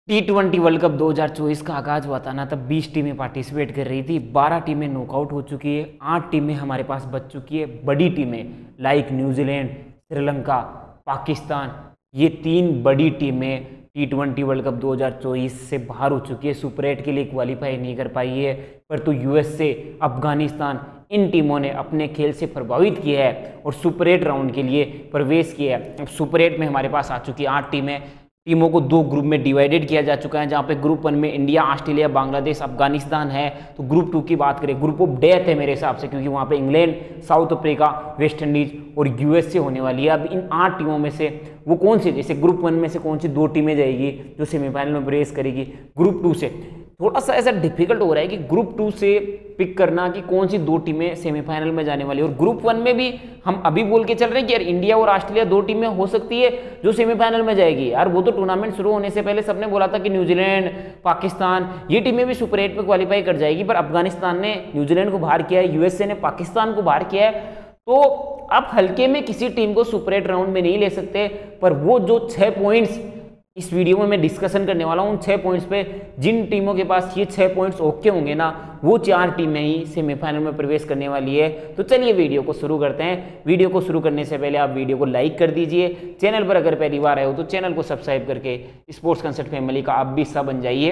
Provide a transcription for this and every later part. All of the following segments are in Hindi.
T20 वर्ल्ड कप 2024 का आगाज हुआ था ना, तब 20 टीमें पार्टिसिपेट कर रही थी। 12 टीमें नॉकआउट हो चुकी है, 8 टीमें हमारे पास बच चुकी है। बड़ी टीमें लाइक न्यूजीलैंड, श्रीलंका, पाकिस्तान, ये 3 बड़ी टीमें T20 वर्ल्ड कप 2024 से बाहर हो चुकी है, सुपर 8 के लिए क्वालिफाई नहीं कर पाई है। पर तो यूएसए, अफगानिस्तान, इन टीमों ने अपने खेल से प्रभावित किया है और सुपर 8 राउंड के लिए प्रवेश किया है। अब सुपर 8 में हमारे पास आ चुकी है 8 टीमें। टीमों को 2 ग्रुप में डिवाइडेड किया जा चुका है, जहां पे ग्रुप 1 में इंडिया, ऑस्ट्रेलिया, बांग्लादेश, अफगानिस्तान है। तो ग्रुप 2 की बात करें, ग्रुप ऑफ डेथ है मेरे हिसाब से, क्योंकि वहां पे England, south Africa, West Indies और यूएसए होने वाली है। अब इन 8 टीमों में से वो कौन सी, जैसे ग्रुप 1 में से कौन सी 2 टीमें जाएगी जो सेमीफाइनल में प्रवेश करेगी। ग्रुप 2 से थोड़ा सा ऐसा डिफिकल्ट हो रहा है कि ग्रुप 2 से पिक करना कि कौन सी 2 टीमें सेमीफाइनल में जाने वाली है। और ग्रुप 1 में भी हम अभी बोल के चल रहे हैं कि यार इंडिया और ऑस्ट्रेलिया 2 टीमें हो सकती है जो सेमीफाइनल में जाएगी। यार वो तो टूर्नामेंट शुरू होने से पहले सबने बोला था कि न्यूजीलैंड, पाकिस्तान, ये टीमें भी सुपर 8 में क्वालिफाई कर जाएगी, पर अफगानिस्तान ने न्यूजीलैंड को बाहर किया है, यूएसए ने पाकिस्तान को बाहर किया है। तो आप हल्के में किसी टीम को सुपर 8 राउंड में नहीं ले सकते। पर वो जो 6 पॉइंट्स इस वीडियो में मैं डिस्कशन करने वाला हूं, उन 6 पॉइंट्स पे जिन टीमों के पास ये 6 पॉइंट्स ओके होंगे ना, वो 4 टीमें ही सेमीफाइनल में प्रवेश करने वाली है। तो चलिए वीडियो को शुरू करते हैं। वीडियो को शुरू करने से पहले आप वीडियो को लाइक कर दीजिए। चैनल पर अगर पहली बार आए हो तो चैनल को सब्सक्राइब करके स्पोर्ट्स कंसेप्ट फैमिली का आप भी हिस्सा बन जाइए।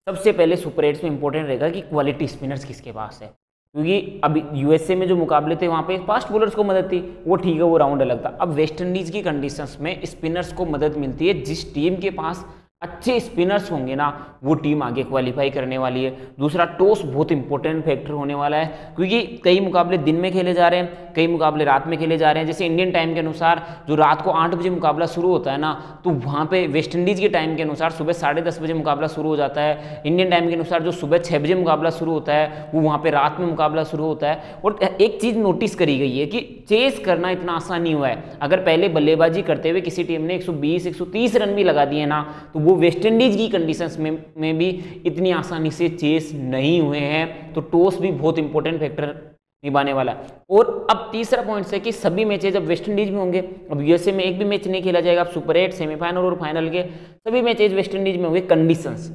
सबसे पहले सुपर 8 में इंपॉर्टेंट रहेगा कि क्वालिटी स्पिनर्स किसके पास है, क्योंकि अब यूएसए में जो मुकाबले थे वहाँ पे फास्ट बॉलर्स को मदद थी, वो ठीक है, वो राउंड अलग था। अब वेस्ट इंडीज की कंडीशंस में स्पिनर्स को मदद मिलती है। जिस टीम के पास अच्छे स्पिनर्स होंगे ना, वो टीम आगे क्वालिफाई करने वाली है। दूसरा, टॉस बहुत इंपॉर्टेंट फैक्टर होने वाला है, क्योंकि कई मुकाबले दिन में खेले जा रहे हैं, कई मुकाबले रात में खेले जा रहे हैं। जैसे इंडियन टाइम के अनुसार जो रात को 8 बजे मुकाबला शुरू होता है ना, तो वहाँ पे वेस्ट इंडीज के टाइम के अनुसार सुबह 10:30 बजे मुकाबला शुरू हो जाता है। इंडियन टाइम के अनुसार जो सुबह 6 बजे मुकाबला शुरू होता है, वो वहाँ पे रात में मुकाबला शुरू होता है। और एक चीज़ नोटिस करी गई है कि चेस करना इतना आसान नहीं हुआ है। अगर पहले बल्लेबाजी करते हुए किसी टीम ने 120-130 रन भी लगा दिए ना, तो वो वेस्ट इंडीज की कंडीशंस में भी इतनी आसानी से चेस नहीं हुए हैं। तो टॉस भी बहुत इंपॉर्टेंट फैक्टर निभाने वाला है। और अब तीसरा पॉइंट है कि सभी मैचेज जब वेस्ट इंडीज में होंगे, अब यूएसए में एक भी मैच नहीं खेला जाएगा। अब सुपर 8, सेमीफाइनल और फाइनल के सभी मैचेज वेस्ट इंडीज में होंगे। कंडीशंस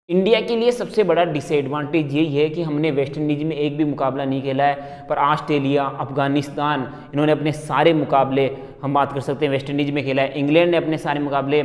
इंडिया के लिए सबसे बड़ा डिसएडवांटेज यही है कि हमने वेस्ट इंडीज में एक भी मुकाबला नहीं खेला है, पर ऑस्ट्रेलिया, अफगानिस्तान, इन्होंने अपने सारे मुकाबले, हम बात कर सकते हैं, वेस्ट इंडीज में खेला है। इंग्लैंड ने अपने सारे मुकाबले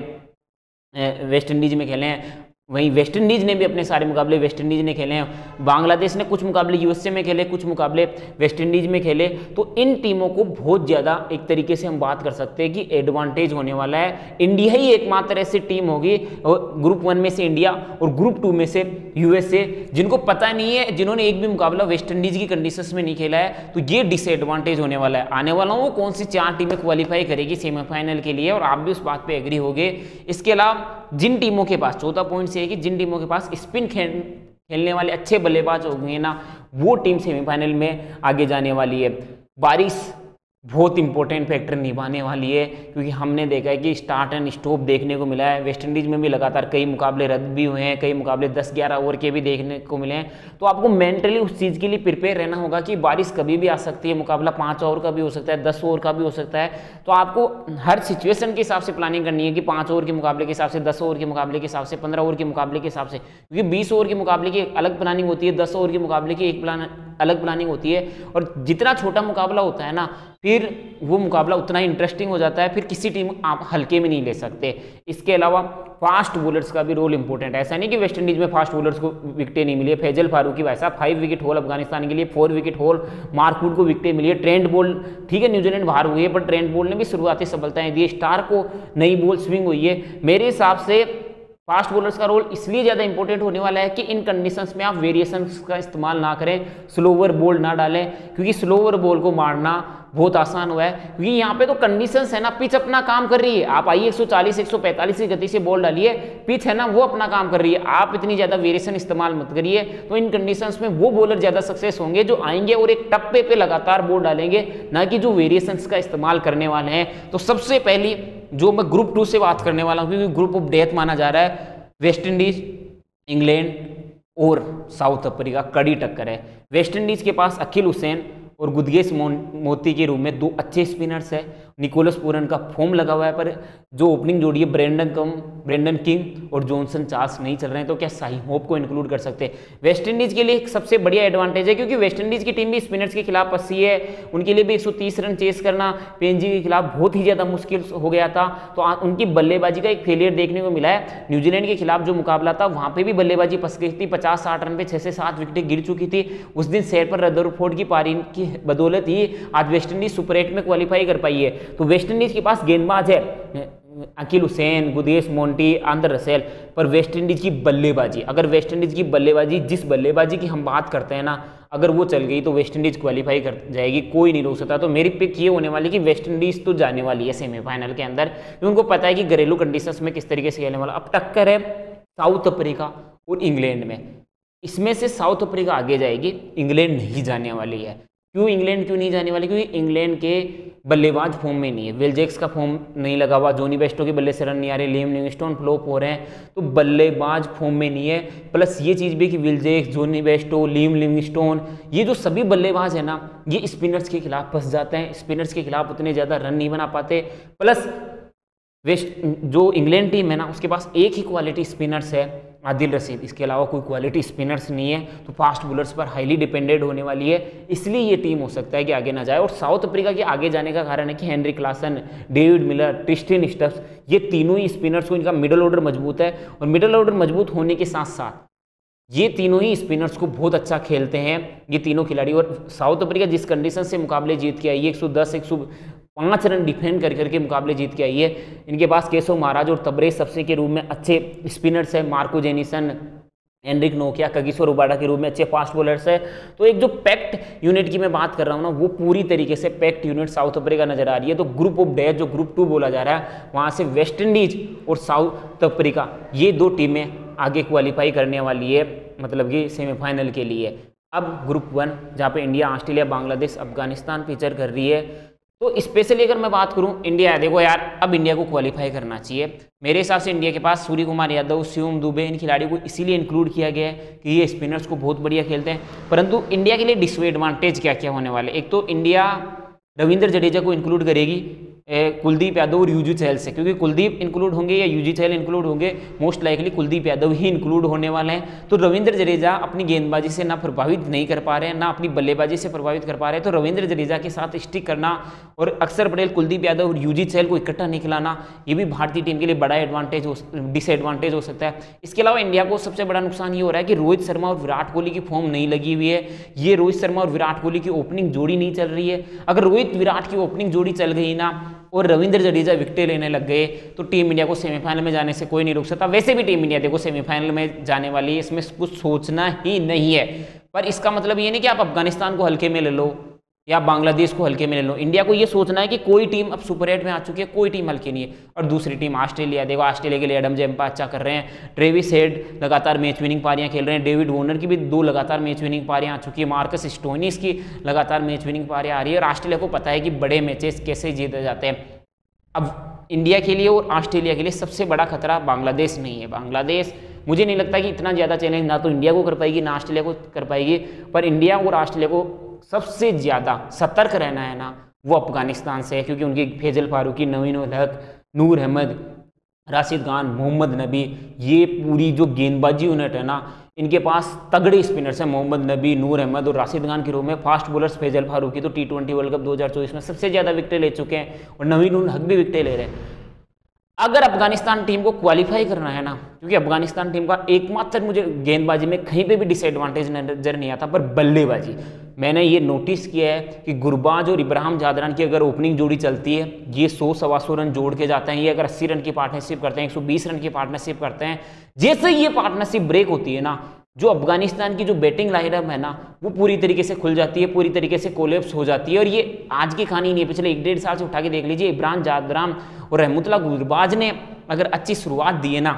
वेस्ट इंडीज में खेले हैं, वहीं वेस्ट इंडीज ने भी अपने सारे मुकाबले वेस्ट इंडीज ने खेले हैं। बांग्लादेश ने कुछ मुकाबले यूएसए में खेले, कुछ मुकाबले वेस्ट इंडीज में खेले। तो इन टीमों को बहुत ज़्यादा एक तरीके से हम बात कर सकते हैं कि एडवांटेज होने वाला है। इंडिया ही एकमात्र ऐसी टीम होगी, और ग्रुप 1 में से इंडिया और ग्रुप 2 में से यूएसए, जिनको पता नहीं है, जिन्होंने एक भी मुकाबला वेस्ट इंडीज की कंडीशंस में नहीं खेला है। तो ये डिसएडवांटेज होने वाला है। आने वाला हूँ कौन सी 4 टीमें क्वालिफाई करेगी सेमीफाइनल के लिए, और आप भी उस बात पर एग्री होगे। इसके अलावा जिन टीमों के पास, चौथा पॉइंट है कि जिन टीमों के पास स्पिन खेलने वाले अच्छे बल्लेबाज होंगे ना, वो टीम सेमीफाइनल में आगे जाने वाली है। बारिश बहुत इंपॉर्टेंट फैक्टर निभाने वाली है, क्योंकि हमने देखा है कि स्टार्ट एंड स्टॉप देखने को मिला है। वेस्ट इंडीज में भी लगातार कई मुकाबले रद्द भी हुए हैं, कई मुकाबले 10-11 ओवर के भी देखने को मिले हैं। तो आपको मेंटली उस चीज़ के लिए प्रिपेयर रहना होगा कि बारिश कभी भी आ सकती है, मुकाबला 5 ओवर का भी हो सकता है, 10 ओवर का भी हो सकता है। तो आपको हर सिचुएशन के हिसाब से प्लानिंग करनी है कि 5 ओवर के मुकाबले के हिसाब से, 10 ओवर के मुकाबले के हिसाब से, 15 ओवर के मुकाबले के हिसाब से, क्योंकि 20 ओवर के मुकाबले की अलग प्लानिंग होती है, 10 ओवर के मुकाबले की अलग प्लानिंग होती है। और जितना छोटा मुकाबला होता है ना, फिर वो मुकाबला उतना ही इंटरेस्टिंग हो जाता है, फिर किसी टीम आप हल्के में नहीं ले सकते। इसके अलावा फास्ट बॉलर्स का भी रोल इंपॉर्टेंट है। ऐसा नहीं कि वेस्ट इंडीज में फास्ट बॉलर्स को विकेटें नहीं मिली है। फैजल फारूकी भाई साहब 5 विकेट होल अफगानिस्तान के लिए, 4 विकेट होल मार्कवुड को विकेटें मिली है। ट्रेंट बोल्ट, ठीक है न्यूजीलैंड बाहर हुई है, पर ट्रेंट बोल्ट ने भी शुरुआती सफलताएं दी। स्टार को नई बॉल स्विंग हुई है। मेरे हिसाब से फास्ट बॉलर्स का रोल इसलिए ज़्यादा इंपॉर्टेंट होने वाला है कि इन कंडीशंस में आप वेरिएशंस का इस्तेमाल ना करें, स्लोवर बॉल ना डालें, क्योंकि स्लोवर बॉल को मारना बहुत आसान हुआ है। क्योंकि यहाँ पे तो कंडीशंस है ना, पिच अपना काम कर रही है। आप आइए 140-145 की गति से बॉल डालिए, पिच है ना वो अपना काम कर रही है, आप इतनी ज़्यादा वेरिएशन इस्तेमाल मत करिए। तो इन कंडीशंस में वो बॉलर ज़्यादा सक्सेस होंगे जो आएंगे और एक टप्पे पे लगातार बॉल डालेंगे, ना कि जो वेरिएशंस का इस्तेमाल करने वाले हैं। तो सबसे पहली जो मैं ग्रुप 2 से बात करने वाला हूँ, क्योंकि ग्रुप ऑफ डेथ माना जा रहा है, वेस्ट इंडीज, इंग्लैंड और साउथ अफ्रीका कड़ी टक्कर है। वेस्ट इंडीज के पास अकील हुसैन और गुदगेश मोती के रूप में 2 अच्छे स्पिनर्स है। निकोलस पूरन का फॉर्म लगा हुआ है, पर जो ओपनिंग जोड़ी है ब्रेंडन किंग और जॉनसन चार्ल्स नहीं चल रहे हैं, तो क्या शाही होप को इंक्लूड कर सकते हैं। वेस्ट इंडीज के लिए एक सबसे बढ़िया एडवांटेज है, क्योंकि वेस्ट इंडीज की टीम भी स्पिनर्स के खिलाफ फंसी है, उनके लिए भी 130 रन चेस करना पीएनजी के खिलाफ बहुत ही ज्यादा मुश्किल हो गया था। तो उनकी बल्लेबाजी का एक फेलियर देखने को मिला है। न्यूजीलैंड के खिलाफ जो मुकाबला था वहां पर भी बल्लेबाजी फंस गई थी, 50-60 रन पे 6 से 7 विकेटें गिर चुकी थी। उस दिन सैर पर रदरफोर्ड की पारी की बदौलत ही आज वेस्ट इंडीज सुपर 8 में क्वालिफाई कर पाई है। तो वेस्ट इंडीज के पास गेंदबाज है Akeal Hosein, Gudakesh Motie, Andre Russell, पर वेस्ट इंडीज की बल्लेबाजी, अगर वेस्ट इंडीज की बल्लेबाजी जिस बल्लेबाजी की हम बात करते हैं ना, अगर वो चल गई तो वेस्ट इंडीज क्वालिफाई कर जाएगी, कोई नहीं रोक सकता। तो मेरी पिक ये होने वाली कि वेस्ट इंडीज तो जाने वाली है सेमीफाइनल के अंदर, क्योंकि उनको पता है कि घरेलू कंडीशंस में किस तरीके से खेलने वाला। अब टक्कर है साउथ अफ्रीका और इंग्लैंड में, इसमें से साउथ अफ्रीका आगे जाएगी, इंग्लैंड नहीं जाने वाली है। इंग्लैंड क्यों नहीं जाने वाली? क्योंकि इंग्लैंड के बल्लेबाज फॉर्म में नहीं है, विल जैक्स का फॉर्म नहीं लगा हुआ, जॉनी बेस्टो के बल्ले से रन नहीं आ रहे, लियम लिविंगस्टोन फ्लॉप हो रहे हैं, तो बल्लेबाज फॉर्म में नहीं है। प्लस ये चीज़ भी कि Will Jacks, Jonny Bairstow, Liam Livingstone, ये जो सभी बल्लेबाज है ना, ये स्पिनर्स के खिलाफ फंस जाते हैं, स्पिनर्स के खिलाफ उतने ज़्यादा रन नहीं बना पाते। प्लस जो इंग्लैंड टीम है ना, उसके पास एक ही क्वालिटी स्पिनर्स है, आदिल रशीद, इसके अलावा कोई क्वालिटी स्पिनर्स नहीं है, तो फास्ट बॉलर्स पर हाईली डिपेंडेंट होने वाली है, इसलिए ये टीम हो सकता है कि आगे ना जाए। और साउथ अफ्रीका के आगे जाने का कारण है कि Heinrich Klaasen, David Miller, Tristan Stubbs, ये तीनों ही स्पिनर्स को, इनका मिडल ऑर्डर मजबूत है, और मिडल ऑर्डर मजबूत होने के साथ साथ ये तीनों ही स्पिनर्स को बहुत अच्छा खेलते हैं, ये तीनों खिलाड़ी। और साउथ अफ्रीका जिस कंडीशन से मुकाबले जीत के आई है, 110 105 रन डिफेंड कर करके मुकाबले जीत के आई है, इनके पास केशव महाराज और तबरेज सबसे के रूप में अच्छे स्पिनर्स है, मार्को जेनिसन, एनरिक नोकिया, कगिसो रुबाडा के रूप में अच्छे फास्ट बॉलर्स है। तो एक जो पैक्ट यूनिट की मैं बात कर रहा हूँ ना, वो पूरी तरीके से पैक्ट यूनिट साउथ अफ्रीका नजर आ रही है। तो ग्रुप ऑफ डेथ जो ग्रुप 2 बोला जा रहा है, वहाँ से वेस्ट इंडीज और साउथ अफ्रीका, ये दो टीमें आगे क्वालिफाई करने वाली है, मतलब कि सेमीफाइनल के लिए। अब ग्रुप 1 जहाँ पे India, Australia, Bangladesh, Afghanistan feature कर रही है। तो स्पेशली अगर मैं बात करूं इंडिया, देखो यार, अब इंडिया को क्वालिफाई करना चाहिए। मेरे हिसाब से इंडिया के पास सूर्य कुमार यादव, शिवम दुबे, इन खिलाड़ियों को इसीलिए इंक्लूड किया गया है कि ये स्पिनर्स को बहुत बढ़िया खेलते हैं। परंतु इंडिया के लिए डिसएडवांटेज क्या क्या होने वाले? एक तो इंडिया रविंद्र जडेजा को इंक्लूड करेगी कुलदीप यादव और युजवेंद्र चहल से, क्योंकि कुलदीप इंक्लूड होंगे या युजवेंद्र चहल इंक्लूड होंगे, मोस्ट लाइकली कुलदीप यादव ही इंक्लूड होने वाले हैं। तो रविंद्र जडेजा अपनी गेंदबाजी से ना प्रभावित नहीं कर पा रहे हैं, ना अपनी बल्लेबाजी से प्रभावित कर पा रहे हैं। तो रविंद्र जडेजा के साथ स्टिक करना और अक्षर पटेल, कुलदीप यादव और युजवेंद्र चहल को इकट्ठा नहीं खिलाना, ये भी भारतीय टीम के लिए बड़ा डिसएडवांटेज हो सकता है। इसके अलावा इंडिया को सबसे बड़ा नुकसान ये हो रहा है कि रोहित शर्मा और विराट कोहली की फॉर्म नहीं लगी हुई है। ये रोहित शर्मा और विराट कोहली की ओपनिंग जोड़ी नहीं चल रही है। अगर रोहित विराट की ओपनिंग जोड़ी चल गई ना और रविंद्र जडेजा विकेटें लेने लग गए, तो टीम इंडिया को सेमीफाइनल में जाने से कोई नहीं रोक सकता। वैसे भी टीम इंडिया देखो सेमीफाइनल में जाने वाली है, इसमें कुछ सोचना ही नहीं है। पर इसका मतलब ये नहीं कि आप अफगानिस्तान को हल्के में ले लो या बांग्लादेश को हल्के में ले लो। इंडिया को ये सोचना है कि कोई टीम अब सुपर 8 में आ चुकी है, कोई टीम हल्की नहीं है। और दूसरी टीम ऑस्ट्रेलिया, देखो ऑस्ट्रेलिया के लिए एडम जेम्पा अच्छा कर रहे हैं, ट्रेविस हेड लगातार मैच विनिंग पारियां खेल रहे हैं, डेविड वार्नर की भी 2 लगातार मैच विनिंग पारियां आ चुकी है, मार्कस स्टोइनिस की लगातार मैच विनिंग पारियां आ रही है। और ऑस्ट्रेलिया को पता है कि बड़े मैचेस कैसे जीते जाते हैं। अब इंडिया के लिए और ऑस्ट्रेलिया के लिए सबसे बड़ा खतरा बांग्लादेश नहीं है। बांग्लादेश मुझे नहीं लगता कि इतना ज़्यादा चैलेंज ना तो इंडिया को कर पाएगी ना ऑस्ट्रेलिया को कर पाएगी, पर इंडिया और ऑस्ट्रेलिया को सबसे ज़्यादा सतर्क रहना है ना, वो अफगानिस्तान से है, क्योंकि उनकी फैजल फारूकी, नवीन उल हक, नूर अहमद, राशिद खान, मोहम्मद नबी, ये पूरी जो गेंदबाजी यूनिट है ना, इनके पास तगड़े स्पिनर्स हैं। मोहम्मद नबी, नूर अहमद और राशिद खान के रूप में फास्ट बॉलर्स फैजल फारूकी तो T20 वर्ल्ड कप 2024 में सबसे ज़्यादा विकेटें ले चुके हैं, और नवीन उल हक भी विकेटें ले रहे हैं। अगर अफगानिस्तान टीम को क्वालिफाई करना है ना, क्योंकि अफगानिस्तान टीम का एकमात्र मुझे गेंदबाजी में कहीं पे भी डिसएडवांटेज नजर नहीं आता, पर बल्लेबाजी मैंने ये नोटिस किया है कि गुरबाज और इब्राहिम जादरान की अगर ओपनिंग जोड़ी चलती है, ये 100-125 रन जोड़ के जाते हैं। ये अगर 80 रन की पार्टनरशिप करते हैं, 120 रन की पार्टनरशिप करते हैं, जैसे ये पार्टनरशिप ब्रेक होती है ना, जो अफगानिस्तान की जो बैटिंग लाइनअप है ना, वो पूरी तरीके से खुल जाती है, पूरी तरीके से कोलैप्स हो जाती है। और ये आज की कहानी नहीं है, पिछले 1-1.5 साल से उठा के देख लीजिए। इब्राहिम जादरान और रहमतुल्लाह गुरबाज ने अगर अच्छी शुरुआत दी है ना,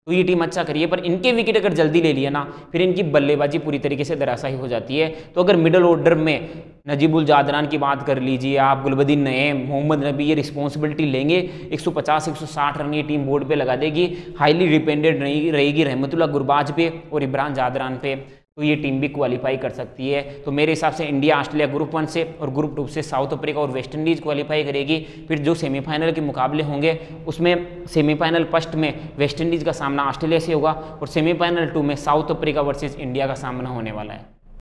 तो ये टीम अच्छा करी है, पर इनके विकेट अगर जल्दी ले लिया ना, फिर इनकी बल्लेबाजी पूरी तरीके से धराशायी हो जाती है। तो अगर मिडल ऑर्डर में नजीबुल जादरान की बात कर लीजिए आप, गुलबदीन नईम, मोहम्मद नबी, ये रिस्पॉन्सिबिलिटी लेंगे, 150-160 रन ये टीम बोर्ड पे लगा देगी। हाईली डिपेंडेंट नहीं रहेगी रहमतुल्लाह गुरबाज पे और इब्राहिम जादरान पे। तो ये टीम भी क्वालिफाई कर सकती है। तो मेरे हिसाब से इंडिया ऑस्ट्रेलिया ग्रुप 1 से और ग्रुप 2 से साउथ अफ्रीका और वेस्ट इंडीज़ क्वालिफाई करेगी। फिर जो सेमीफाइनल के मुकाबले होंगे उसमें सेमीफाइनल फर्स्ट में वेस्ट इंडीज़ का सामना ऑस्ट्रेलिया से होगा और सेमीफाइनल 2 में साउथ अफ्रीका वर्सेस इंडिया का सामना होने वाला है।